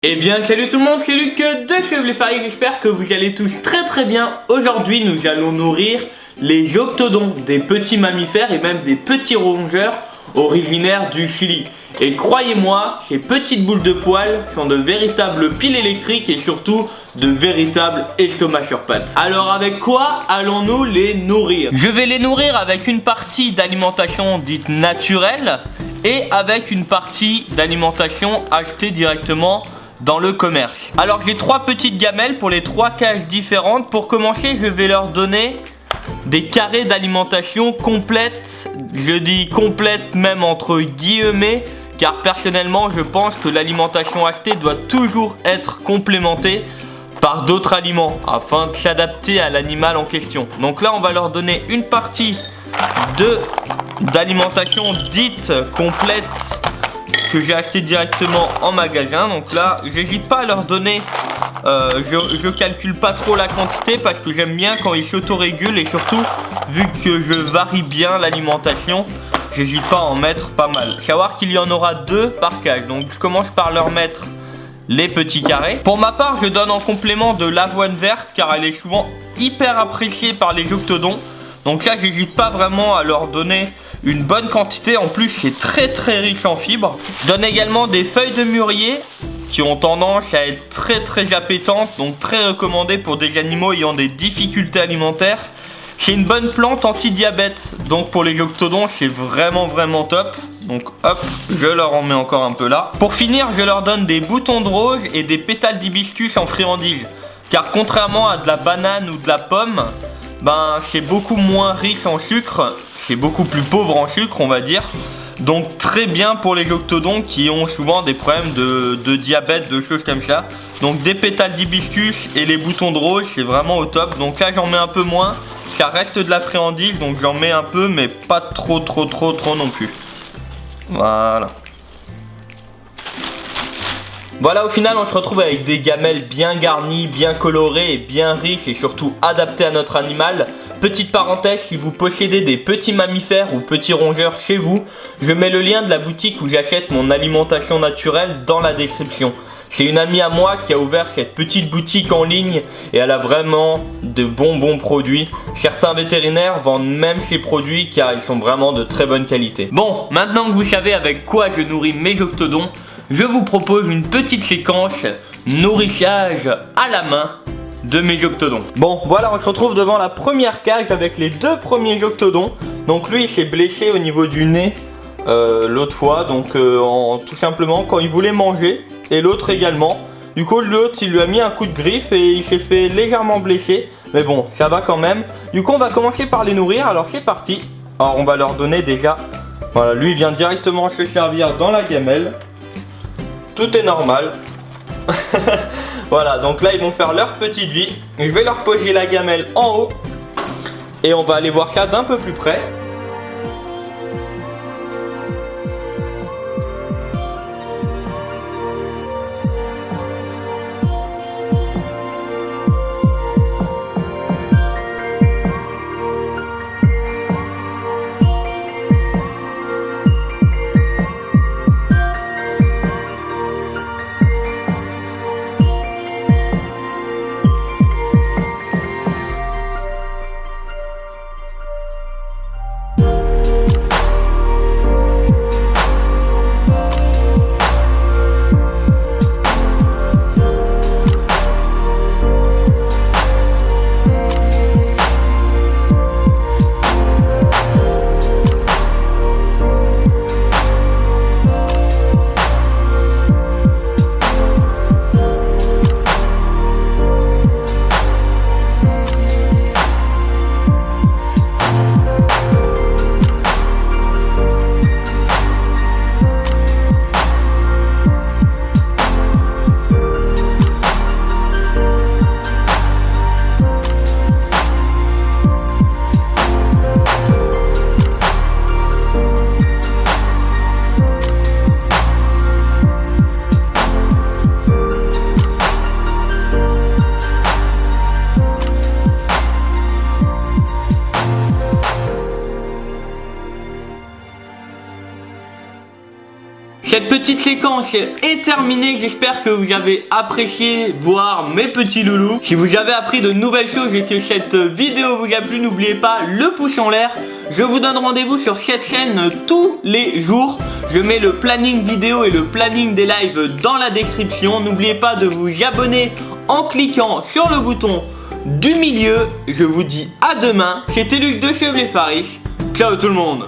Eh bien salut tout le monde, c'est Luc de Chevlefaille, j'espère que vous allez tous très bien. Aujourd'hui nous allons nourrir les octodons, des petits mammifères et même des petits rongeurs originaires du Chili. Et croyez-moi, ces petites boules de poils sont de véritables piles électriques et surtout de véritables estomacs sur pattes. Alors avec quoi allons-nous les nourrir? Je vais les nourrir avec une partie d'alimentation dite naturelle et avec une partie d'alimentation achetée directement dans le commerce. Alors j'ai trois petites gamelles pour les trois cages différentes. Pour commencer, je vais leur donner des carrés d'alimentation complètes. Je dis complète même entre guillemets, car personnellement je pense que l'alimentation achetée doit toujours être complémentée par d'autres aliments afin de s'adapter à l'animal en question. Donc là on va leur donner une partie d'alimentation dite complète que j'ai acheté directement en magasin. Donc là j'hésite pas à leur donner, je calcule pas trop la quantité parce que j'aime bien quand ils s'autorégulent, et surtout vu que je varie bien l'alimentation, j'hésite pas à en mettre pas mal. Savoir qu'il y en aura 2 par cage, donc je commence par leur mettre les petits carrés. Pour ma part je donne en complément de l'avoine verte car elle est souvent hyper appréciée par les octodons. Donc là j'hésite pas vraiment à leur donner une bonne quantité, en plus c'est très riche en fibres. Je donne également des feuilles de mûrier qui ont tendance à être très appétantes, donc très recommandées pour des animaux ayant des difficultés alimentaires. C'est une bonne plante anti-diabète, donc pour les octodons c'est vraiment top. Donc hop, je leur en mets encore un peu là. Pour finir, je leur donne des boutons de rose et des pétales d'hibiscus en friandises, car contrairement à de la banane ou de la pomme, c'est beaucoup moins riche en sucre, c'est beaucoup plus pauvre en sucre on va dire. Donc très bien pour les octodons qui ont souvent des problèmes de diabète, de choses comme ça. Donc des pétales d'hibiscus et les boutons de rose c'est vraiment au top. Donc là j'en mets un peu moins, ça reste de la friandise, donc j'en mets un peu mais pas trop non plus. Voilà. Voilà, au final on se retrouve avec des gamelles bien garnies, bien colorées et bien riches et surtout adaptées à notre animal. Petite parenthèse, si vous possédez des petits mammifères ou petits rongeurs chez vous, je mets le lien de la boutique où j'achète mon alimentation naturelle dans la description. C'est une amie à moi qui a ouvert cette petite boutique en ligne et elle a vraiment de bons produits. Certains vétérinaires vendent même ces produits car ils sont vraiment de très bonne qualité. Bon, maintenant que vous savez avec quoi je nourris mes octodons, je vous propose une petite séquence nourrissage à la main de mes octodons. Bon, voilà, on se retrouve devant la première cage avec les 2 premiers octodons. Donc lui il s'est blessé au niveau du nez l'autre fois, donc tout simplement quand il voulait manger, et l'autre également. Du coup l'autre il lui a mis un coup de griffe et il s'est fait légèrement blesser, mais bon ça va quand même. Du coup on va commencer par les nourrir, alors c'est parti. Alors on va leur donner déjà, voilà, lui il vient directement se servir dans la gamelle. Tout est normal. Voilà, donc là ils vont faire leur petite vie. Je vais leur poser la gamelle en haut et on va aller voir ça d'un peu plus près. Cette petite séquence est terminée, j'espère que vous avez apprécié voir mes petits loulous. Si vous avez appris de nouvelles choses et que cette vidéo vous a plu, n'oubliez pas le pouce en l'air. Je vous donne rendez-vous sur cette chaîne tous les jours. Je mets le planning vidéo et le planning des lives dans la description. N'oubliez pas de vous abonner en cliquant sur le bouton du milieu. Je vous dis à demain. C'était Luc de Chevlet Faris. Ciao tout le monde.